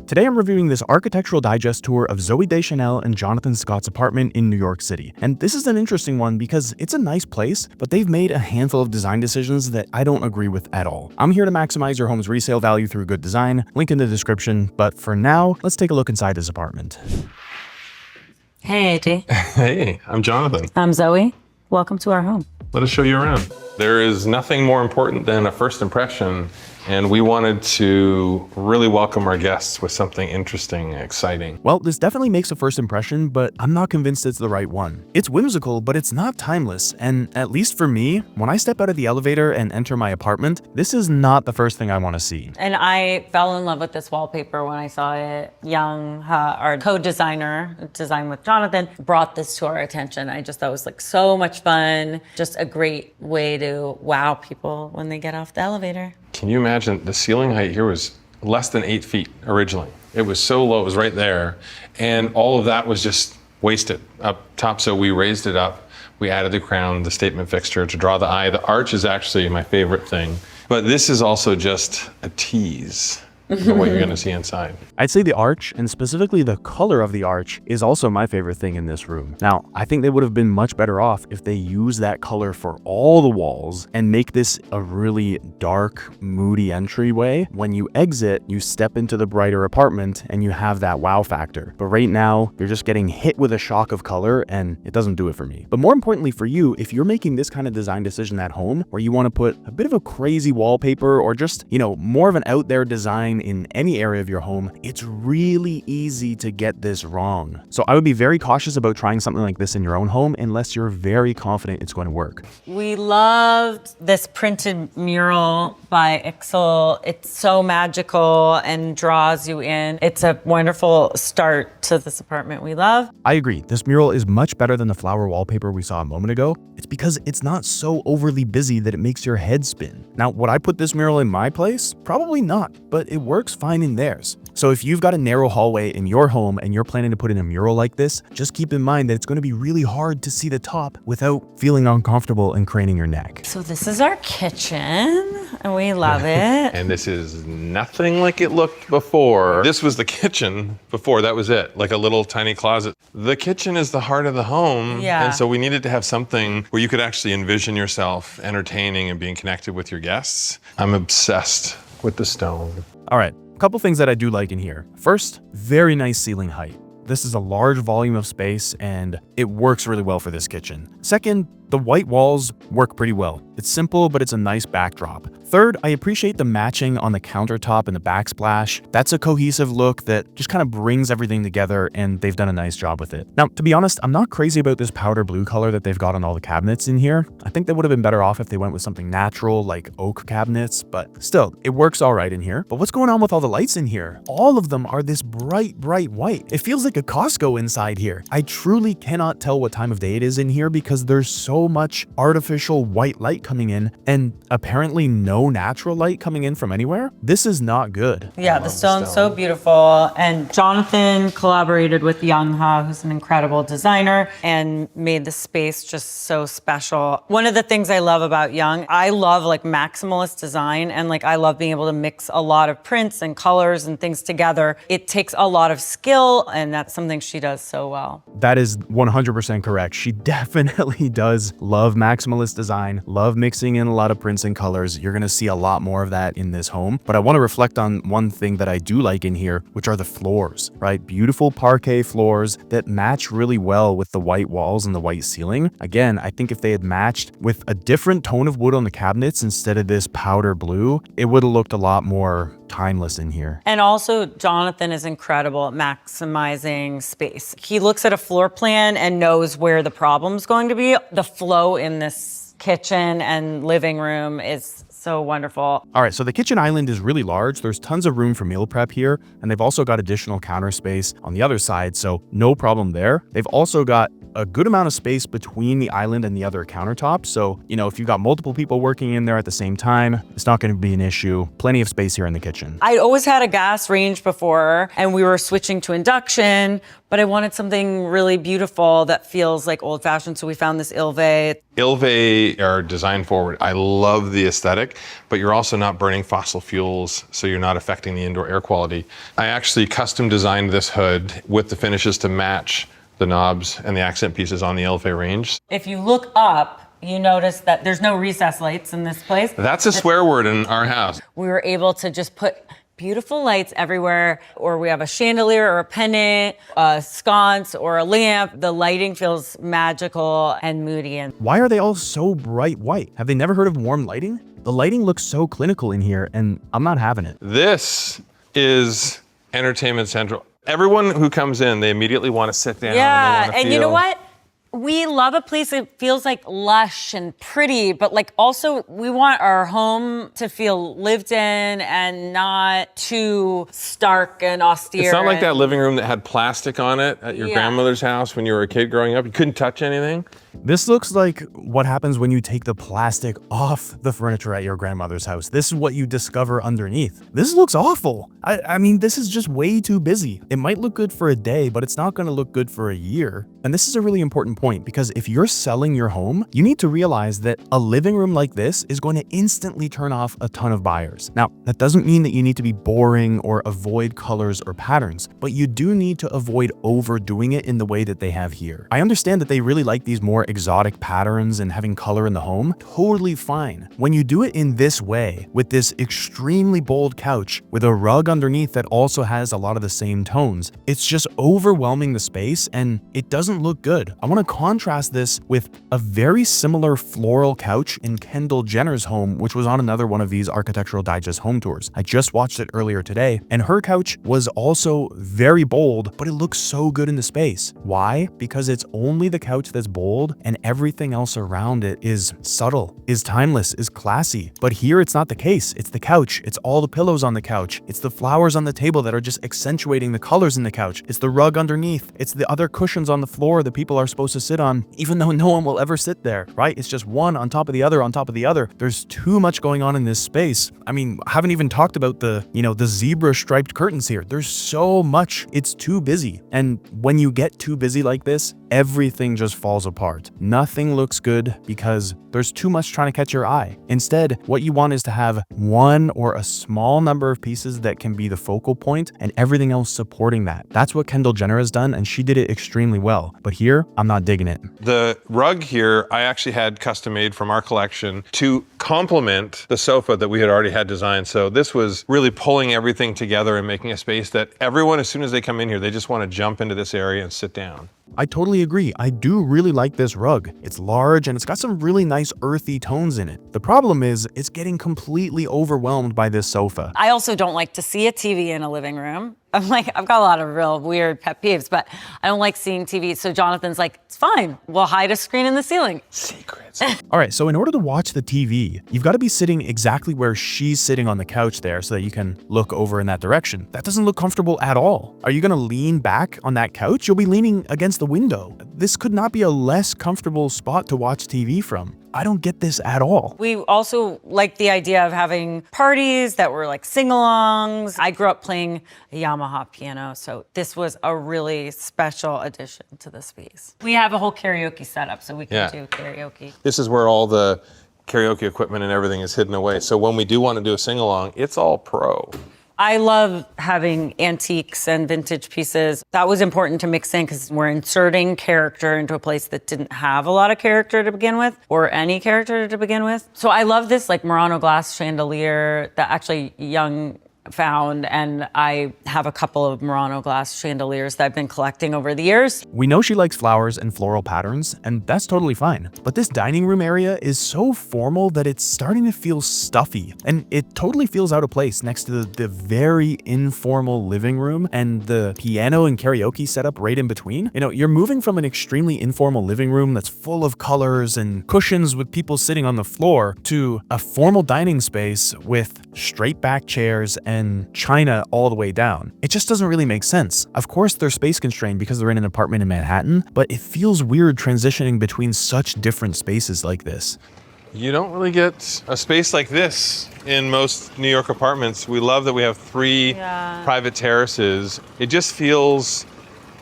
Today I'm reviewing this architectural digest tour of Zooey Deschanel and Jonathan Scott's apartment in New York City. And this is an interesting one because it's a nice place, but they've made a handful of design decisions that I don't agree with at all. I'm here to maximize your home's resale value through good design, link in the description, but for now, let's take a look inside this apartment. Hey, AJ. Hey, I'm Jonathan. I'm Zoe. Welcome to our home. Let us show you around. There is nothing more important than a first impression, and we wanted to really welcome our guests with something interesting and exciting. Well, this definitely makes a first impression, but I'm not convinced it's the right one. It's whimsical, but it's not timeless, and at least for me, when I step out of the elevator and enter my apartment, this is not the first thing I want to see. And I fell in love with this wallpaper when I saw it. Young, our co-designer, designed with Jonathan, brought this to our attention. I just thought it was like so much fun. Just a great way to wow people when they get off the elevator. Can you imagine the ceiling height here was less than 8 feet originally. It was so low, it was right there. And all of that was just wasted up top. So we raised it up. We added the crown, the statement fixture to draw the eye. The arch is actually my favorite thing. But this is also just a tease of what you're gonna see inside. I'd say the arch, and specifically the color of the arch, is also my favorite thing in this room. Now, I think they would have been much better off if they use that color for all the walls and make this a really dark, moody entryway. When you exit, you step into the brighter apartment and you have that wow factor. But right now, you're just getting hit with a shock of color and it doesn't do it for me. But more importantly for you, if you're making this kind of design decision at home, where you want to put a bit of a crazy wallpaper or just, more of an out there design in any area of your home, it's really easy to get this wrong. So I would be very cautious about trying something like this in your own home unless you're very confident it's going to work. We loved this printed mural by Ixel. It's so magical and draws you in. It's a wonderful start to this apartment we love. I agree. This mural is much better than the flower wallpaper we saw a moment ago. It's because it's not so overly busy that it makes your head spin. Now, would I put this mural in my place? Probably not, but it works fine in theirs. So if you've got a narrow hallway in your home and you're planning to put in a mural like this, just keep in mind that it's going to be really hard to see the top without feeling uncomfortable and craning your neck. So this is our kitchen and we love it. And this is nothing like it looked before. This was the kitchen before, that was it, like a little tiny closet. The kitchen is the heart of the home. Yeah. And so we needed to have something where you could actually envision yourself entertaining and being connected with your guests. I'm obsessed with the stone. All right, a couple things that I do like in here. First, very nice ceiling height. This is a large volume of space and it works really well for this kitchen. Second, the white walls work pretty well. It's simple, but it's a nice backdrop. Third, I appreciate the matching on the countertop and the backsplash. That's a cohesive look that just kind of brings everything together and they've done a nice job with it. Now, to be honest, I'm not crazy about this powder blue color that they've got on all the cabinets in here. I think they would have been better off if they went with something natural like oak cabinets, but still, it works all right in here. But what's going on with all the lights in here? All of them are this bright, bright white. It feels like a Costco inside here. I truly cannot tell what time of day it is in here because there's so much artificial white light coming in and apparently no natural light coming in from anywhere. This is not good. Yeah, the stone's so beautiful. And Jonathan collaborated with Young Ha, who's an incredible designer, and made the space just so special. One of the things I love about Young, I love like maximalist design, and like I love being able to mix a lot of prints and colors and things together. It takes a lot of skill, and that's something she does so well. That is 100% correct. She definitely does love maximalist design, love mixing in a lot of prints and colors. You're gonna see a lot more of that in this home. But I want to reflect on one thing that I do like in here, which are the floors, right? Beautiful parquet floors that match really well with the white walls and the white ceiling. Again, I think if they had matched with a different tone of wood on the cabinets instead of this powder blue, it would have looked a lot more timeless in here. And also, Jonathan is incredible at maximizing space. He looks at a floor plan and knows where the problem's going to be. The flow in this kitchen and living room is so wonderful. All right, so the kitchen island is really large. There's tons of room for meal prep here, and they've also got additional counter space on the other side, so no problem there. They've also got a good amount of space between the island and the other countertop. So, if you've got multiple people working in there at the same time, it's not going to be an issue. Plenty of space here in the kitchen. I always had a gas range before and we were switching to induction, but I wanted something really beautiful that feels like old fashioned. So we found this Ilve. Ilve are design forward. I love the aesthetic, but you're also not burning fossil fuels, so you're not affecting the indoor air quality. I actually custom designed this hood with the finishes to match the knobs and the accent pieces on the Ilve range. If you look up, you notice that there's no recess lights in this place. That's a swear word in our house. We were able to just put beautiful lights everywhere, or we have a chandelier or a pendant, a sconce or a lamp. The lighting feels magical and moody. And Why are they all so bright white? Have they never heard of warm lighting? The lighting looks so clinical in here, and I'm not having it. This is Entertainment Central. Everyone who comes in, they immediately want to sit down. yeah, and you know what? We love a place that feels like lush and pretty, but like also we want our home to feel lived in and not too stark and austere. It's not like that living room that had plastic on it at your Yeah. grandmother's house when you were a kid growing up. You couldn't touch anything. This looks like what happens when you take the plastic off the furniture at your grandmother's house. This is what you discover underneath. This looks awful. I mean, this is just way too busy. It might look good for a day, but it's not going to look good for a year. And this is a really important point because if you're selling your home, you need to realize that a living room like this is going to instantly turn off a ton of buyers. Now, that doesn't mean that you need to be boring or avoid colors or patterns, but you do need to avoid overdoing it in the way that they have here. I understand that they really like these more exotic patterns and having color in the home. Totally fine. When you do it in this way, with this extremely bold couch, with a rug underneath that also has a lot of the same tones, it's just overwhelming the space and it doesn't look good. I want to contrast this with a very similar floral couch in Kendall Jenner's home, which was on another one of these Architectural Digest home tours. I just watched it earlier today, and her couch was also very bold, but it looks so good in the space. Why? Because it's only the couch that's bold and everything else around it is subtle, is timeless, is classy. But here it's not the case. It's the couch. It's all the pillows on the couch. It's the flowers on the table that are just accentuating the colors in the couch. It's the rug underneath. It's the other cushions on the floor that people are supposed to sit on, even though no one will ever sit there, right? It's just one on top of the other on top of the other. There's too much going on in this space. I mean, I haven't even talked about the zebra striped curtains here. There's so much. It's too busy. And when you get too busy like this, everything just falls apart. Nothing looks good because there's too much trying to catch your eye. Instead, what you want is to have one or a small number of pieces that can be the focal point and everything else supporting that. That's what Kendall Jenner has done, and she did it extremely well. But here, I'm not digging it. The rug here, I actually had custom made from our collection to complement the sofa that we had already had designed. So this was really pulling everything together and making a space that everyone, as soon as they come in here, they just want to jump into this area and sit down. I totally agree. I do really like this rug. It's large and it's got some really nice earthy tones in it. The problem is it's getting completely overwhelmed by this sofa. I also don't like to see a TV in a living room. I've got a lot of real weird pet peeves, but I don't like seeing TV. So Jonathan's like, it's fine. We'll hide a screen in the ceiling. Secrets. All right, so in order to watch the TV, you've got to be sitting exactly where she's sitting on the couch there so that you can look over in that direction. That doesn't look comfortable at all. Are you going to lean back on that couch? You'll be leaning against the window. This could not be a less comfortable spot to watch TV from. I don't get this at all. We also like the idea of having parties that were like sing-alongs. I grew up playing a Yamaha piano, so this was a really special addition to the space. We have a whole karaoke setup, so we can do karaoke. This is where all the karaoke equipment and everything is hidden away. So when we do want to do a sing-along, it's all pro. I love having antiques and vintage pieces. That was important to mix in because we're inserting character into a place that didn't have a lot of character to begin with, or any character to begin with. So I love this like Murano glass chandelier that actually Young found, and I have a couple of Murano glass chandeliers that I've been collecting over the years. We know she likes flowers and floral patterns, and that's totally fine. But this dining room area is so formal that it's starting to feel stuffy, and it totally feels out of place next to the very informal living room and the piano and karaoke setup right in between. You know, you're moving from an extremely informal living room that's full of colors and cushions with people sitting on the floor to a formal dining space with straight back chairs and china all the way down. It just doesn't really make sense. Of course, they're space constrained because they're in an apartment in Manhattan, but it feels weird transitioning between such different spaces like this. You don't really get a space like this in most New York apartments. We love that we have three private terraces. It just feels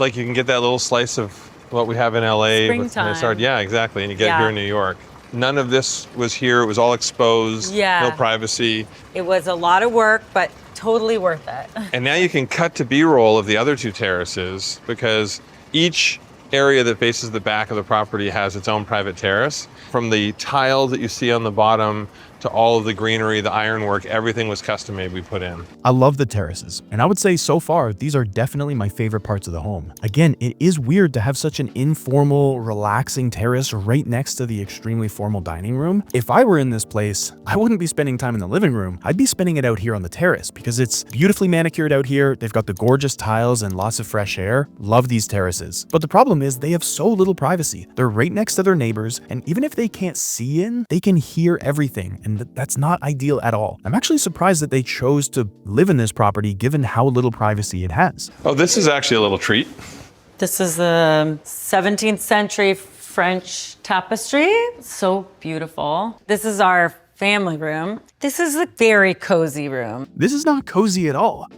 Like you can get that little slice of what we have in LA. Springtime. Yeah, exactly. And you get it Yeah. here in New York. None of this was here. It was all exposed. Yeah. No privacy. It was a lot of work, but totally worth it. And now you can cut to B-roll of the other two terraces because each area that faces the back of the property has its own private terrace. From the tile that you see on the bottom to all of the greenery, the ironwork, everything was custom made we put in. I love the terraces, and I would say so far, these are definitely my favorite parts of the home. Again, it is weird to have such an informal, relaxing terrace right next to the extremely formal dining room. If I were in this place, I wouldn't be spending time in the living room. I'd be spending it out here on the terrace because it's beautifully manicured out here. They've got the gorgeous tiles and lots of fresh air. Love these terraces. But the problem is they have so little privacy. They're right next to their neighbors, and even if they can't see in, they can hear everything. And that's not ideal at all. I'm actually surprised that they chose to live in this property given how little privacy it has. Oh, this is actually a little treat. This is a 17th century French tapestry. So beautiful. This is our family room. This is a very cozy room. This is not cozy at all.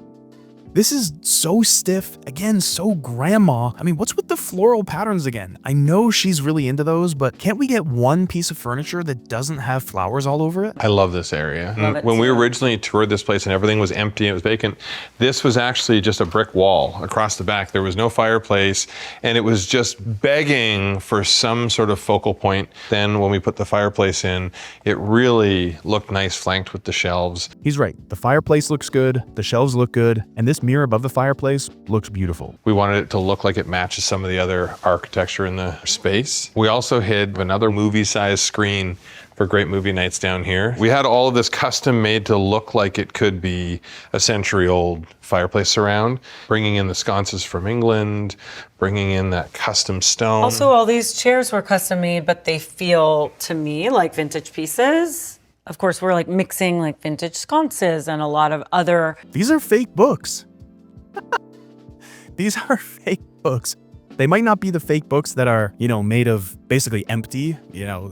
This is so stiff, again, so grandma. I mean, what's with the floral patterns again? I know she's really into those, but can't we get one piece of furniture that doesn't have flowers all over it? I love this area. Love it When we too. originally toured this place and everything was empty, it was vacant, this was actually just a brick wall across the back. There was no fireplace, and it was just begging for some sort of focal point. Then when we put the fireplace in, it really looked nice flanked with the shelves. He's right. The fireplace looks good, the shelves look good, and this mirror above the fireplace looks beautiful. We wanted it to look like it matches some of the other architecture in the space. We also hid another movie-sized screen for great movie nights down here. We had all of this custom made to look like it could be a century-old fireplace surround, bringing in the sconces from England, bringing in that custom stone. Also, all these chairs were custom made, but they feel to me like vintage pieces. Of course, we're like mixing like vintage sconces and a lot of other. These are fake books. These are fake books. They might not be the fake books that are, made of basically empty,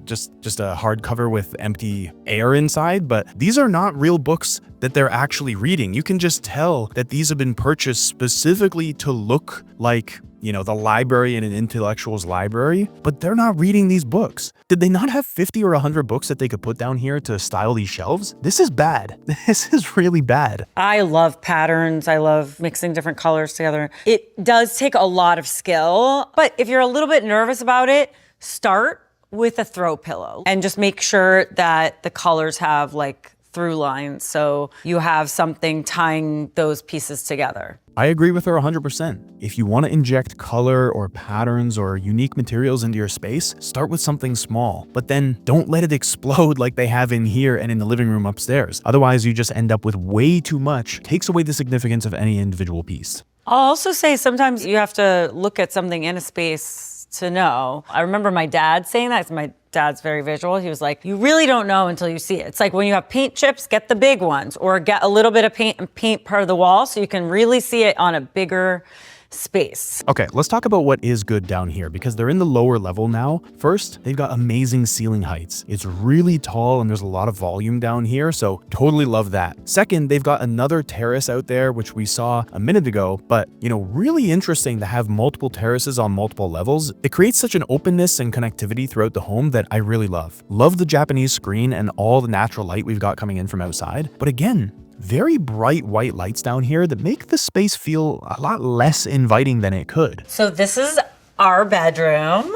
just a hardcover with empty air inside, but these are not real books that they're actually reading. You can just tell that these have been purchased specifically to look like, the library in an intellectual's library, but they're not reading these books. Did they not have 50 or 100 books that they could put down here to style these shelves? This is bad. This is really bad. I love patterns. I love mixing different colors together. It does take a lot of skill, but if you're a little bit nervous about it, start with a throw pillow and just make sure that the colors have like through lines so you have something tying those pieces together. I agree with her 100%. If you want to inject color or patterns or unique materials into your space, start with something small, but then don't let it explode like they have in here and in the living room upstairs. Otherwise, you just end up with way too much. Takes away the significance of any individual piece. I'll also say sometimes you have to look at something in a space to know. I remember my dad saying that. My dad's very visual. He was like, you really don't know until you see it. It's like when you have paint chips, get the big ones or get a little bit of paint and paint part of the wall so you can really see it on a bigger space. Okay, let's talk about what is good down here because they're in the lower level now. First, they've got amazing ceiling heights. It's really tall and there's a lot of volume down here, so totally love that. Second, they've got another terrace out there, which we saw a minute ago, but really interesting to have multiple terraces on multiple levels. It creates such an openness and connectivity throughout the home that I really love. Love the Japanese screen and all the natural light we've got coming in from outside, but again, very bright white lights down here that make the space feel a lot less inviting than it could. So this is our bedroom.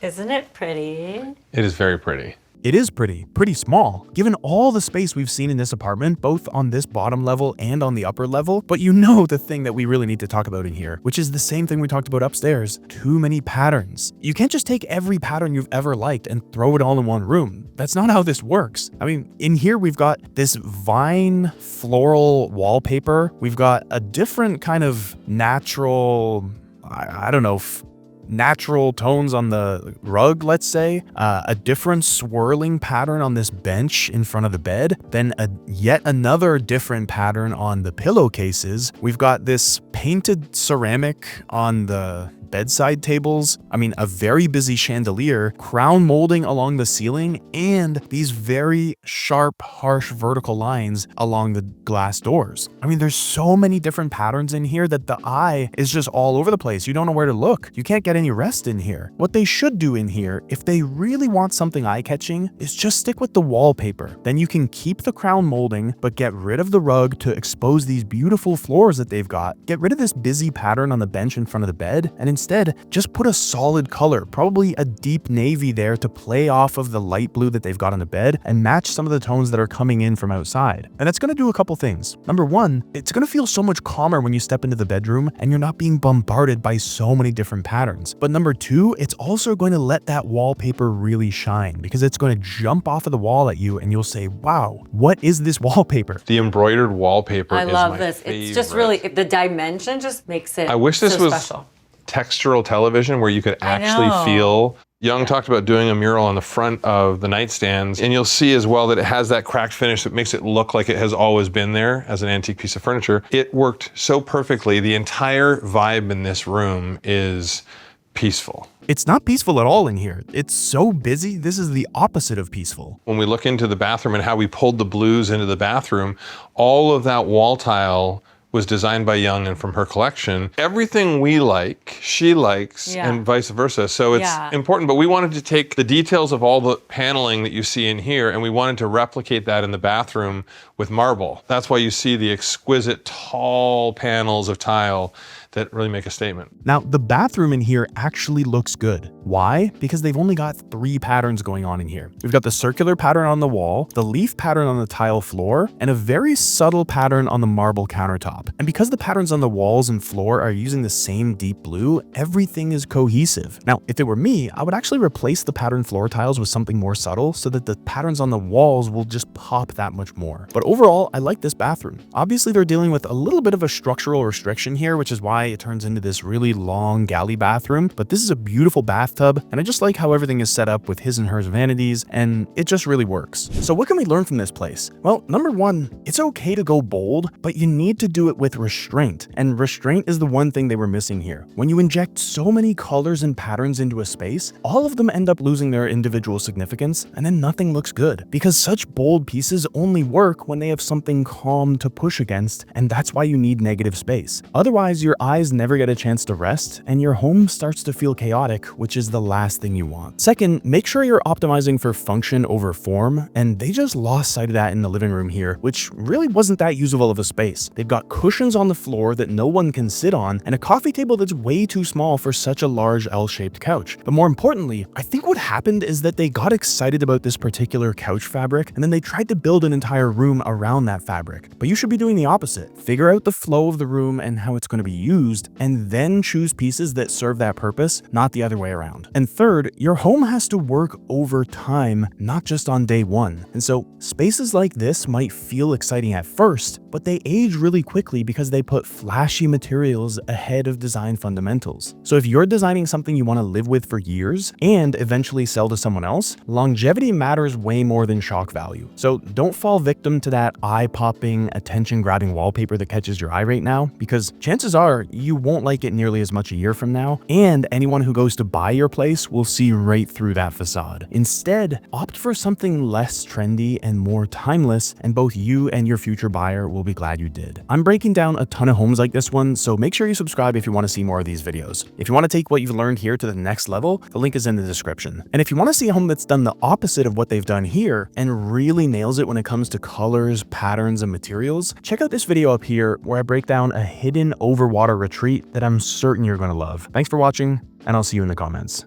Isn't it pretty? It is very pretty. It is pretty small, given all the space we've seen in this apartment, both on this bottom level and on the upper level. But the thing that we really need to talk about in here, which is the same thing we talked about upstairs, too many patterns. You can't just take every pattern you've ever liked and throw it all in one room. That's not how this works. I mean, in here we've got this vine floral wallpaper. We've got a different kind of natural, I don't know, natural tones on the rug, let's say, a different swirling pattern on this bench in front of the bed, then yet another different pattern on the pillowcases. We've got this painted ceramic on the bedside tables, a very busy chandelier, crown molding along the ceiling, and these very sharp, harsh vertical lines along the glass doors. There's so many different patterns in here that the eye is just all over the place. You don't know where to look. You can't get any rest in here. What they should do in here, if they really want something eye-catching, is just stick with the wallpaper. Then you can keep the crown molding, but get rid of the rug to expose these beautiful floors that they've got. Get rid of this busy pattern on the bench in front of the bed, and instead just put a solid color, probably a deep navy there to play off of the light blue that they've got on the bed and match some of the tones that are coming in from outside. And it's going to do a couple things. Number one, it's going to feel so much calmer when you step into the bedroom and you're not being bombarded by so many different patterns. But number two, it's also going to let that wallpaper really shine because it's going to jump off of the wall at you and you'll say, wow, what is this wallpaper? The embroidered wallpaper I is love my this. favorite. It's just really, the dimension just makes it I wish this so was special. textural television where you could actually feel. Young talked about doing a mural on the front of the nightstands, and you'll see as well that it has that cracked finish that makes it look like it has always been there as an antique piece of furniture. It worked so perfectly. The entire vibe in this room is peaceful. It's not peaceful at all in here. It's so busy. This is the opposite of peaceful. When we look into the bathroom and how we pulled the blues into the bathroom, all of that wall tile was designed by Young and from her collection. Everything we like, she likes, and vice versa. So it's important, but we wanted to take the details of all the paneling that you see in here and we wanted to replicate that in the bathroom with marble. That's why you see the exquisite tall panels of tile that really make a statement. Now, the bathroom in here actually looks good. Why? Because they've only got 3 patterns going on in here. We've got the circular pattern on the wall, the leaf pattern on the tile floor, and a very subtle pattern on the marble countertop. And because the patterns on the walls and floor are using the same deep blue, everything is cohesive. Now, if it were me, I would actually replace the pattern floor tiles with something more subtle so that the patterns on the walls will just pop that much more. But overall, I like this bathroom. Obviously, they're dealing with a little bit of a structural restriction here, which is why it turns into this really long galley bathroom, but this is a beautiful bathtub, and I just like how everything is set up with his and hers vanities, and it just really works. So what can we learn from this place? Well, number one, it's okay to go bold, but you need to do it with restraint, and restraint is the one thing they were missing here. When you inject so many colors and patterns into a space, all of them end up losing their individual significance, and then nothing looks good, because such bold pieces only work when they have something calm to push against, and that's why you need negative space. Otherwise, your eyes never get a chance to rest, and your home starts to feel chaotic, which is the last thing you want. Second, make sure you're optimizing for function over form, and they just lost sight of that in the living room here, which really wasn't that usable of a space. They've got cushions on the floor that no one can sit on, and a coffee table that's way too small for such a large L-shaped couch. But more importantly, I think what happened is that they got excited about this particular couch fabric, and then they tried to build an entire room around that fabric. But you should be doing the opposite. Figure out the flow of the room and how it's going to be used, and then choose pieces that serve that purpose, not the other way around. And third, your home has to work over time, not just on day one. And so spaces like this might feel exciting at first, but they age really quickly because they put flashy materials ahead of design fundamentals. So if you're designing something you want to live with for years and eventually sell to someone else, longevity matters way more than shock value. So don't fall victim to that eye-popping, attention-grabbing wallpaper that catches your eye right now, because chances are you won't like it nearly as much a year from now, and anyone who goes to buy your place will see right through that facade. Instead, opt for something less trendy and more timeless, and both you and your future buyer will be glad you did. I'm breaking down a ton of homes like this one, so make sure you subscribe if you want to see more of these videos. If you want to take what you've learned here to the next level, the link is in the description. And if you want to see a home that's done the opposite of what they've done here and really nails it when it comes to colors, patterns, and materials, check out this video up here where I break down a hidden overwater retreat that I'm certain you're going to love. Thanks for watching, and I'll see you in the comments.